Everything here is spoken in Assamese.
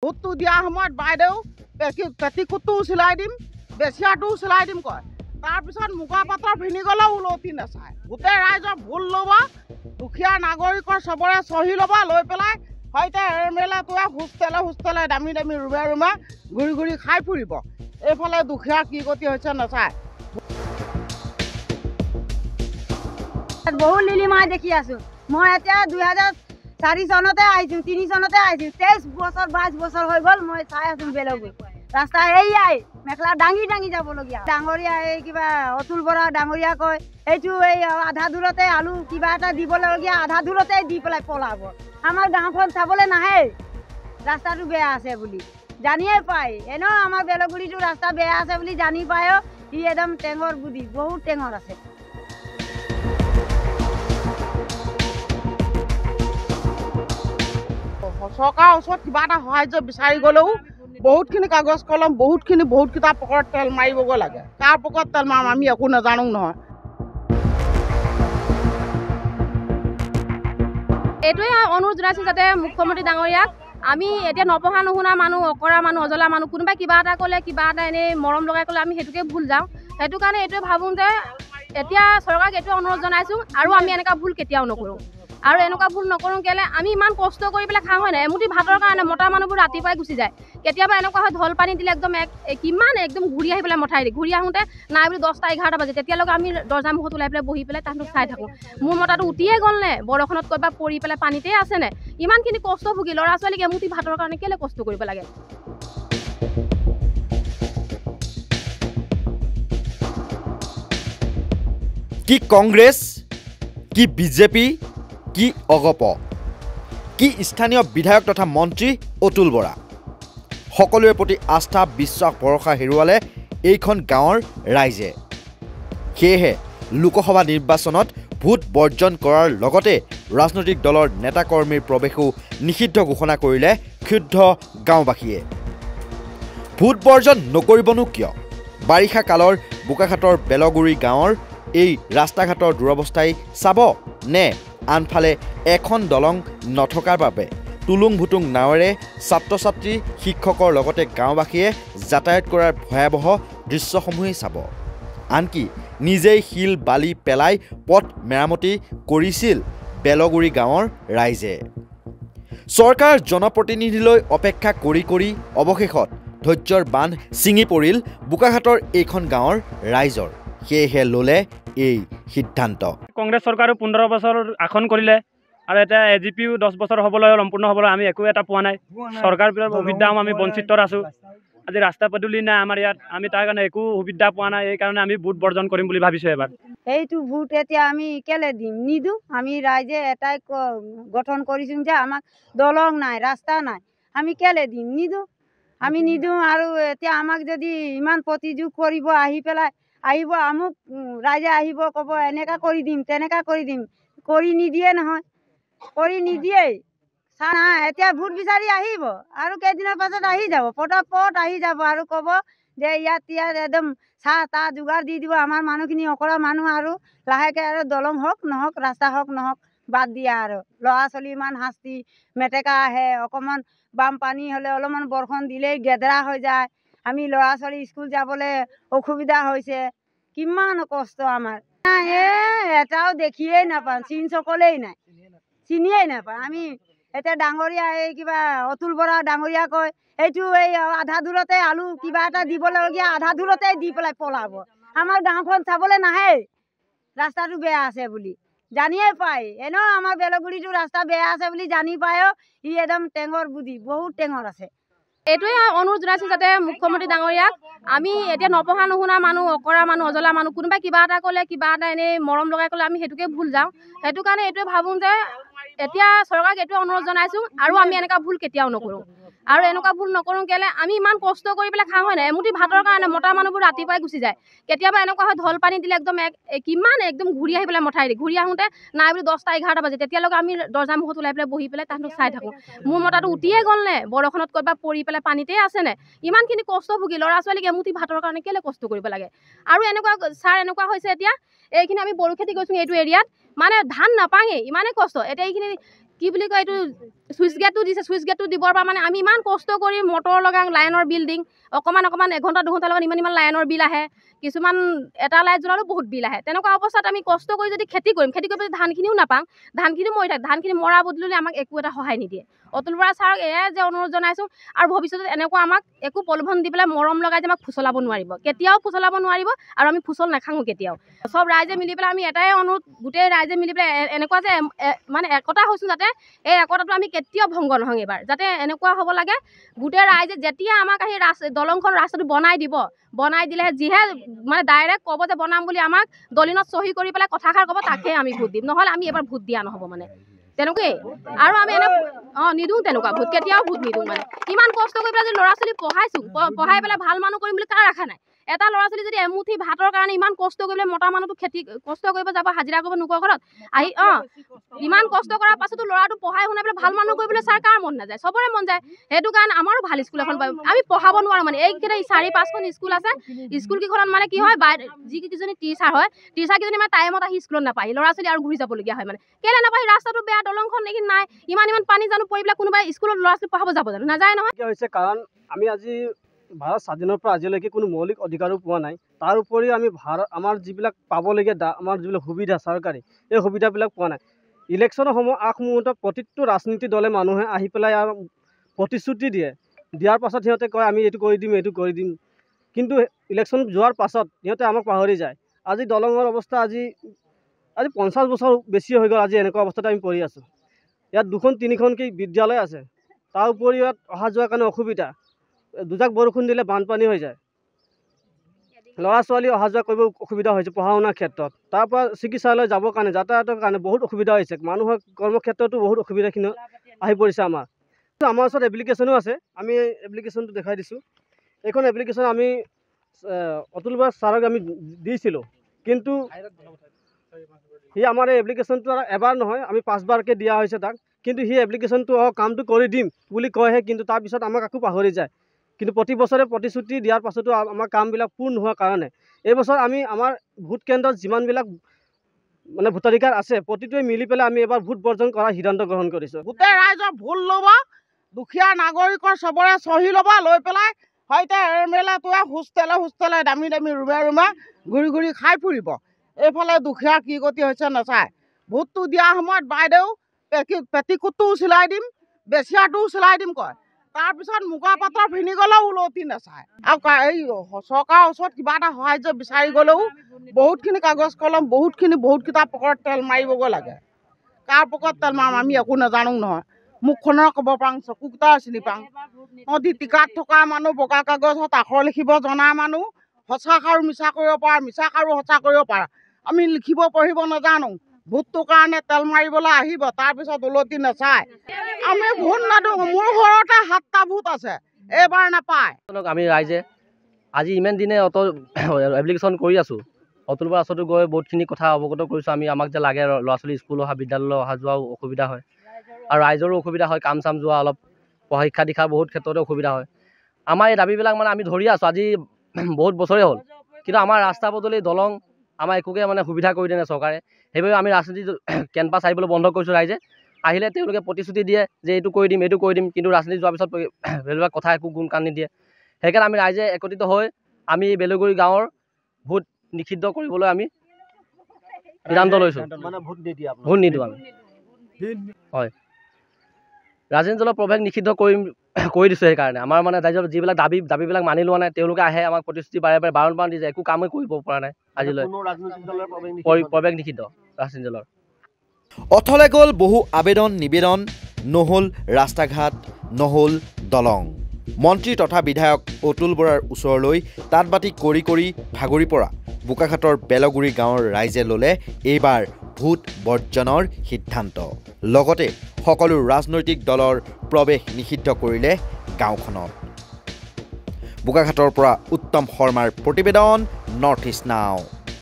ভোটটো দিয়া সময়ত বাইদেউ পেটিকোটটোও চিলাই দিম, বেচিয়াটোও চিলাই দিম কয়। তাৰপিছত মুগা পাতৰ ভিনি গ'লেও উলটি নাচায়। গোটেই ৰাইজৰ ভুল ল'ব, দুখীয়া নাগৰিকৰ চবৰে চহী ল'ব, লৈ পেলাই হয়তো এমএলএটোৱে হোষ্টেলে দামী ৰুমে ঘূৰি ঘূৰি খাই ফুৰিব। এইফালে দুখীয়া কি গতি হৈছে নাচায়। বহু লিলিমাই দেখি আছোঁ। মই এতিয়া 2004 চনতে আহিছোঁ, 3 চনতে আহিছোঁ। 23 বছৰ 22 বছৰ হৈ গ'ল মই চাই আছোঁ বেলেগত। ৰাস্তা এইয়াই মেখেলা দাঙি যাবলগীয়া। ডাঙৰীয়া এই কিবা অতুল বৰা ডাঙৰীয়া কয় এইটো এই আধা দূৰতে আলু কিবা এটা দিবলগীয়া, আধা দূৰতে দি পেলাই পলাব। আমাৰ গাঁওখন চাবলৈ নাহে, ৰাস্তাটো বেয়া আছে বুলি জানিয়ে পায়। এনেও আমাৰ বেলগুৰিটো ৰাস্তা বেয়া আছে বুলি জানি পায়ো ই একদম টেঙৰ বুদ্ধি, বহুত টেঙৰ আছে। চৰকাৰৰ ওচৰত কিবা এটা সাহায্য বিচাৰি গ'লেও বহুতখিনি কাগজ কলম, বহুত কিতাপ পকৰত তেল মাৰিবগৈ লাগে। কাৰ পকৰত তেল মাৰিম আমি একো নাজানো নহয়। এইটোৱে অনুৰোধ জনাইছোঁ যাতে মুখ্যমন্ত্ৰী ডাঙৰীয়াক আমি এতিয়া নপঢ়া নুশুনা মানুহ, অকৰা মানুহ, অজলা মানুহ, কোনোবাই কিবা এটা ক'লে, কিবা এটা এনেই মৰম লগাই ক'লে আমি সেইটোকে ভুল যাওঁ। সেইটো কাৰণে এইটোৱে ভাবোঁ যে এতিয়া চৰকাৰক এইটোৱে অনুৰোধ জনাইছোঁ আৰু আমি এনেকুৱা ভুল কেতিয়াও নকৰোঁ। আৰু এনেকুৱা ভুল নকৰোঁ কেলে আমি ইমান কষ্ট কৰি পেলাই খাওঁ হয় নাই। এমুঠি ভাতৰ কাৰণে মতা মানুহবোৰ ৰাতিপুৱাই গুচি যায়। কেতিয়াবা এনেকুৱা হয় ঢল পানী দিলে একদম কিমান একদম ঘূৰি আহি পেলাই মঠাই দিয়ে। ঘূৰি আহোঁতে নাই বুলি 10টা 11টা বাজে। তেতিয়ালৈকে আমি দৰ্জা মুখত ওলাই পেলাই বহি পেলাই তাহাঁতক চাই থাকোঁ। মোৰ মতাটো উঠিয়ে গ'ল নে, বৰষুণত ক'ৰবাত পৰি পেলাই পানীতেই আছে নে। ইমানখিনি কষ্ট ভুগি ল'ৰা ছোৱালীক এমুঠি ভাতৰ কাৰণে কেলে কষ্ট কৰিব লাগে। কি কংগ্ৰেছ, কি বিজেপি, কি অগপ, কি স্থানীয় বিধায়ক তথা মন্ত্ৰী অতুল বৰা, সকলোৰে প্ৰতি আস্থা বিশ্বাস ভৰসা হেৰুৱালে এইখন গাঁৱৰ ৰাইজে। সেয়েহে লোকসভা নিৰ্বাচনত ভোট বৰ্জন কৰাৰ লগতে ৰাজনৈতিক দলৰ নেতাকৰ্মীৰ প্ৰৱেশো নিষিদ্ধ ঘোষণা কৰিলে ক্ষুব্ধ গাঁওবাসীয়ে। ভোট বৰ্জন নকৰিবনো কিয়? বাৰিষা কালৰ বোকাখাটৰ বেলগুৰি গাঁৱৰ এই ৰাস্তা ঘাটৰ দুৰৱস্থাই চাব নে আনফালে এখন দলং নথকাৰ বাবে টুলুং ভুটুং নাৱেৰে ছাত্ৰ ছাত্ৰী, শিক্ষকৰ লগতে গাঁওবাসীয়ে যাতায়াত কৰাৰ ভয়াৱহ দৃশ্যসমূহেই চাব। আনকি নিজেই শিল বালি পেলাই পথ মেৰামতি কৰিছিল বেলগুৰি গাঁৱৰ ৰাইজে। চৰকাৰ জনপ্ৰতিনিধিলৈ অপেক্ষা কৰি অৱশেষত ধৈৰ্যৰ বান্ধ ছিঙি পৰিল বোকাখাটৰ এইখন গাঁৱৰ ৰাইজৰ। সেয়েহে ল'লে এই সিদ্ধান্ত। কংগ্ৰেছ চৰকাৰে 15 বছৰ শাসন কৰিলে আৰু এতিয়া এজিপিও 10 বছৰ হ'বলৈ সম্পূৰ্ণ হ'বলৈ আমি একো এটা পোৱা নাই। চৰকাৰৰ সুবিধা আমি বঞ্চিত আছোঁ। আজি ৰাস্তা পদূলি নাই আমাৰ ইয়াত, আমি তাৰ কাৰণে একো সুবিধা পোৱা নাই। এইকাৰণে আমি ভোট বৰ্জন কৰিম বুলি ভাবিছোঁ এবাৰ। এইটো ভোট এতিয়া আমি কেলে দিম, নিদিওঁ। আমি ৰাইজে এটাই গঠন কৰিছোঁ যে আমাক দলং নাই, ৰাস্তা নাই, আমি কেলে দিম, নিদিওঁ। আমি নিদিওঁ। আৰু এতিয়া আমাক যদি ইমান প্ৰতিযোগ কৰিব আহিব আমুক ৰাইজে আহিব ক'ব এনেকুৱা কৰি দিম, তেনেকুৱা কৰি দিম, কৰি নিদিয়ে নহয়, কৰি নিদিয়েই। এতিয়া ভোট বিচাৰি আহিব আৰু কেইদিনৰ পাছত আহি যাব, পটাপট আহি যাব আৰু ক'ব যে ইয়াত একদম চাহ তাহ যোগাৰ দি দিব আমাৰ মানুহখিনি, অকৰা মানুহ। আৰু লাহেকৈ আৰু দলং হওক নহওক, ৰাস্তা হওক নহওক বাদ দিয়া। আৰু ল'ৰা ছোৱালী ইমান শাস্তি, মেটেকা আহে, অকণমান বানপানী হ'লে অলপমান বৰষুণ দিলেই গেদৰা হৈ যায়। আমি ল'ৰা ছোৱালী স্কুল যাবলৈ অসুবিধা হৈছে, কিমান কষ্ট আমাৰ। এটাও দেখিয়েই নাপাওঁ, চিন চকলেই নাই, চিনিয়েই নাপাওঁ আমি। এতিয়া ডাঙৰীয়া এই কিবা অতুল বৰা ডাঙৰীয়া কয় এইটো এই আধা দূৰতে আলু কিবা এটা দিবলগীয়া, আধা দূৰতে দি পেলাই পলাব। আমাৰ গাঁওখন চাবলৈ নাহে, ৰাস্তাটো বেয়া আছে বুলি জানিয়ে পায়। এনেও আমাৰ বেলগুৰিটো ৰাস্তা বেয়া আছে বুলি জানি পায়ো ই একদম টেঙৰ বুদ্ধি, বহুত টেঙৰ আছে। এইটোৱে অনুৰোধ জনাইছোঁ যাতে মুখ্যমন্ত্ৰী ডাঙৰীয়াক আমি এতিয়া নপঢ়া নুশুনা মানুহ, অকৰা মানুহ, অজলা মানুহ, কোনোবাই কিবা এটা ক'লে, কিবা এটা এনেই মৰম লগাই ক'লে আমি সেইটোকে ভুল যাওঁ। সেইটো কাৰণে এইটোৱে ভাবোঁ যে এতিয়া চৰকাৰক এইটোৱে অনুৰোধ জনাইছোঁ আৰু আমি এনেকুৱা ভুল কেতিয়াও নকৰোঁ। আৰু এনেকুৱা ভুল নকৰোঁ কেলে আমি ইমান কষ্ট কৰি পেলাই খাওঁ হয় নাই। এমুঠি ভাতৰ কাৰণে মতা মানুহবোৰ ৰাতিপুৱাই গুচি যায়। কেতিয়াবা এনেকুৱা হয় ঢল পানী দিলে একদম কিমান একদম ঘূৰি আহি পেলাই মঠাই দিয়ে। ঘূৰি আহোঁতে নাই বুলি 10টা 11টা বাজে। তেতিয়ালৈকে আমি দৰ্জা মুখত ওলাই পেলাই বহি পেলাই তাহাঁতক চাই থাকোঁ। মোৰ মতাটো উঠিয়ে গ'ল নে, বৰষুণত ক'ৰবাত পৰি পেলাই পানীতেই আছে নে। ইমানখিনি কষ্ট ভুগি ল'ৰা ছোৱালীক এমুঠি ভাতৰ কাৰণে কেলে কষ্ট কৰিব লাগে। আৰু এনেকুৱা হৈছে এতিয়া এইখিনি আমি বড়ো খেতি কৰিছোঁ এইটো এৰিয়াত, মানে ধান নাপাঙেই, ইমানেই কষ্ট। এতিয়া এইখিনি কি বুলি কয়, এইটো চুইচ গেটটো দিছে, চুইচ গেটটো দিবৰ পৰা মানে আমি ইমান কষ্ট কৰি মটৰ লগাওঁ, লাইনৰ বিল দিং, অকণমান 1-2 ঘণ্টাৰ লগত ইমান লাইনৰ বিল আহে, কিছুমান এটা লাইট জ্বলালেও বহুত বিল আহে। তেনেকুৱা অৱস্থাত আমি কষ্ট কৰি যদি খেতি কৰিম, খেতি কৰি ধানখিনিও নাপাওঁ, ধানখিনি মৰি থাকে, ধানখিনি মৰা বদলি আমাক একো এটা সহায় নিদিয়ে। অতুল বৰা ছাৰক এয়াই যে অনুৰোধ জনাইছোঁ, আৰু ভৱিষ্যতে এনেকুৱা আমাক একো প্ৰলোভন দি পেলাই মৰম লগাই যে আমাক ফুচলাব নোৱাৰিব, কেতিয়াও ফুচলাব নোৱাৰিব, আৰু আমি ফুচল নাখাওঁ কেতিয়াও। চব ৰাইজে মিলি পেলাই আমি এটাই অনুৰোধ, গোটেই ৰাইজে মিলি পেলাই এনেকুৱা যে মানে একতা হৈছোঁ, যাতে এই একতাটো আমি কেতিয়াও ভংগ নহওঁ এইবাৰ, যাতে এনেকুৱা হ'ব লাগে গোটেই ৰাইজে যেতিয়া আমাক আহি দলংখন ৰাস্তাটো বনাই দিব, বনাই দিলেহে যিহে মানে ডাইৰেক্ট ক'ব যে বনাম বুলি, আমাক দলিনত চহী কৰি পেলাই কথাষাৰ ক'ব, তাকে আমি ভোট দিম, নহ'লে আমি এবাৰ ভোট দিয়া নহ'ব মানে তেনেকুৱাই। আৰু আমি নিদিওঁ তেনেকুৱা ভোট, কেতিয়াও ভোট নিদিওঁ মানে। ইমান কষ্ট কৰি পেলাই যদি ল'ৰা ছোৱালী পঢ়াইছোঁ, পঢ়াই পেলাই ভাল মানুহ কৰিম বুলি কাৰ আশা নাই। এটা ল'ৰা ছোৱালী যদি এমুঠি ভাতৰ কাৰণে ইমান কষ্ট কৰি পেলাই, মতা মানুহটো খেতি কষ্ট কৰিব যাব, হাজিৰা কৰিব নোকোৱা ঘৰত আহি ইমান কষ্ট কৰাৰ পাছতো ল'ৰাটো পঢ়াই শুনাই পেলাই ভাল মানুহ কৰিবলৈ ছাৰ কাৰ মন নাযায়, চবৰে মন যায়। সেইটো কাৰণে আমাৰো ভাল স্কুল এখন আমি পঢ়াব নোৱাৰোঁ মানে। এইকেইটা 4-5খন স্কুল আছে, স্কুলকেইখনত মানে কি হয়, যিকেইজনী টিচাৰ হয়, টিচাৰকেইজনী মানে টাইমত আহি স্কুলত নাপায়, ল'ৰা ছোৱালী আৰু ঘূৰি যাবলগীয়া হয় মানে। কেলৈ নাপায়, ৰাস্তাটো বেয়া, দলংখন এইখিনি নাই, ইমান পানী জানো পৰি পেলাই কোনোবাই স্কুলত ল'ৰা ছোৱালী পঢ়াব যাব জানো, নাযায় নহয়। হৈছে কাৰণ আমি আজি ভাৰত স্বাধীনৰ পৰা আজিলৈকে কোনো মৌলিক অধিকাৰো পোৱা নাই। তাৰ উপৰিও আমি আমাৰ যিবিলাক পাবলগীয়া আমাৰ যিবিলাক সুবিধা চৰকাৰী, এই সুবিধাবিলাক পোৱা নাই। ইলেকশ্যনৰ আগমুহূৰ্তত প্ৰতিটো ৰাজনীতি দলে মানুহে আহি পেলাই আৰু প্ৰতিশ্ৰুতি দিয়াৰ পাছত সিহঁতে কয় আমি এইটো কৰি দিম, কিন্তু ইলেকশ্যন যোৱাৰ পাছত সিহঁতে আমাক পাহৰি যায়। আজি দলঙৰ অৱস্থা আজি 50 বছৰ বেছি হৈ গ'ল, আজি এনেকুৱা অৱস্থাত আমি পৰি আছোঁ। ইয়াত 2-3খনকৈ বিদ্যালয় আছে, তাৰ উপৰিও ইয়াত অহা যোৱাৰ কাৰণে অসুবিধা। দুজাক বৰষুণ দিলে বানপানী হৈ যায়, ল'ৰা ছোৱালী অহা যোৱা কৰিব অসুবিধা হৈছে পঢ়া শুনাৰ ক্ষেত্ৰত। তাৰ পৰা চিকিৎসালয় যাবৰ কাৰণে, যাতায়াতৰ কাৰণে বহুত অসুবিধা হৈছে। মানুহৰ কৰ্মক্ষেত্ৰতো বহুত অসুবিধাখিনি আহি পৰিছে। আমাৰ ওচৰত এপ্লিকেশ্যনো আছে, আমি এপ্লিকেশ্যনটো দেখাই দিছোঁ। এইখন এপ্লিকেশ্যন আমি অতুল বৰা ছাৰক আমি দিছিলোঁ, কিন্তু সি আমাৰ এই এপ্লিকেশ্যনটো এবাৰ নহয়, আমি 5বাৰকৈ দিয়া হৈছে তাক, কিন্তু সি এপ্লিকেশ্যনটো কামটো কৰি দিম বুলি কয়হে, কিন্তু তাৰপিছত আমাক আকৌ পাহৰি যায়। কিন্তু প্ৰতি বছৰে প্ৰতিশ্ৰুতি দিয়াৰ পাছতো আমাৰ কামবিলাক পূৰ্ণ নোহোৱাৰ কাৰণে এইবছৰ আমি আমাৰ ভোট কেন্দ্ৰত যিমানবিলাক মানে ভোটাধিকাৰ আছে, প্ৰতিটোৱে মিলি পেলাই আমি এবাৰ ভোট বৰ্জন কৰাৰ সিদ্ধান্ত গ্ৰহণ কৰিছোঁ। গোটেই ৰাইজৰ ভোট ল'ব, দুখীয়া নাগৰিকৰ চবৰে চহী ল'ব, লৈ পেলাই হয়তো এমএলএটোৱে হোষ্টেলে দামী ৰুমে ঘূৰি খাই ফুৰিব। এইফালে দুখীয়া কি গতি হৈছে নাচায়। ভোটটো দিয়াৰ সময়ত বাইদেউ পেটিকোটটোও চিলাই দিম, বেচিয়াটোও চিলাই দিম কয়, তাৰপিছত মুগা পাতৰ পিন্ধি গ'লেও উলটি নাচায়। আৰু এই চৰকাৰৰ ওচৰত কিবা এটা সাহায্য বিচাৰি গ'লেও বহুতখিনি কাগজ কলম, বহুত কিতাপ পকেটত তেল মাৰিবগৈ লাগে। কাৰ পকেটত তেল মাৰিম আমি একো নাজানো নহয়। মুখখনৰ ক'ব পাৰোঁ, চকুকেইটাও চিনি পাওঁ। টিকাত থকা মানুহ, বগা কাগজত আখৰ লিখিব জনা মানুহ, সঁচা সাৰো মিছা কৰিব পাৰা, মিছা সাৰো সঁচা কৰিব পাৰা। আমি লিখিব পঢ়িব নাজানো, ভোটটোৰ কাৰণে তেল মাৰিবলৈ আহিব, তাৰপিছত উলটি নাচায়। আমি ভোট নাদিওঁ, মোৰ ঘৰতে 7টা ভোট আছে, এইবাৰ নাপায়। আমি ৰাইজে আজি ইমান দিনে এপ্লিকেশ্যন কৰি আছোঁ, অতুল বৰা ওচৰতো গৈ বহুতখিনি কথা অৱগত কৰিছোঁ। আমাক যে লাগে, ল'ৰা ছোৱালী স্কুল বিদ্যালয়লৈ অহা যোৱাও অসুবিধা হয়, আৰু ৰাইজৰো অসুবিধা হয়, কাম চাম যোৱা অলপ শিক্ষা দীক্ষা বহুত ক্ষেত্ৰতে অসুবিধা হয়। আমাৰ এই দাবীবিলাক মানে আমি ধৰি আছোঁ আজি বহুত বছৰে হ'ল, কিন্তু আমাৰ ৰাস্তা পদূলি দলং আমাৰ একোকে মানে সুবিধা কৰি দিয়ে চৰকাৰে। সেইবাবে আমি ৰাজনীতি কেম্পাছ আহিবলৈ বন্ধ কৰিছোঁ। ৰাইজে আহিলে তেওঁলোকে প্ৰতিশ্ৰুতি দিয়ে যে এইটো কৰি দিম, কিন্তু ৰাজনীতি যোৱাৰ পিছত বেলেগ কথা একো গুণ কাণ নিদিয়ে। সেইকাৰণে আমি ৰাইজে একত্ৰিত হৈ আমি বেলগুৰি গাঁৱৰ ভোট নিষিদ্ধ কৰিবলৈ আমি সিদ্ধান্ত লৈছোঁ। ভোট নিদিওঁ আমি, হয়, ৰাজনীতি দলৰ প্ৰৱেশ নিষিদ্ধ কৰি দিছোঁ। সেইকাৰণে আমাৰ মানে ৰাইজৰ যিবিলাক দাবীবিলাক মানি লোৱা নাই, তেওঁলোকে আহে আমাক প্ৰতিশ্ৰুতি বাৰম্বাৰ দি যায়, একো কামেই কৰিব পৰা নাই আজিলৈ। প্ৰৱেশ নিষিদ্ধ ৰাজনীতি দলৰ। অথলে গ'ল বহু আবেদন নিবেদন, নহ'ল ৰাস্তা ঘাট, নহ'ল দলং। মন্ত্ৰী তথা বিধায়ক অতুল বৰাৰ ওচৰলৈ তাঁত বাতি কৰি ভাগৰি পৰা বোকাখাটৰ বেলগুৰি গাঁৱৰ ৰাইজে ল'লে এইবাৰ ভোট বৰ্জনৰ সিদ্ধান্ত। লগতে সকলো ৰাজনৈতিক দলৰ প্ৰৱেশ নিষিদ্ধ কৰিলে গাঁওখনত। বোকাখাটৰ পৰা উত্তম শৰ্মাৰ প্ৰতিবেদন, নৰ্থ ইষ্ট নাও।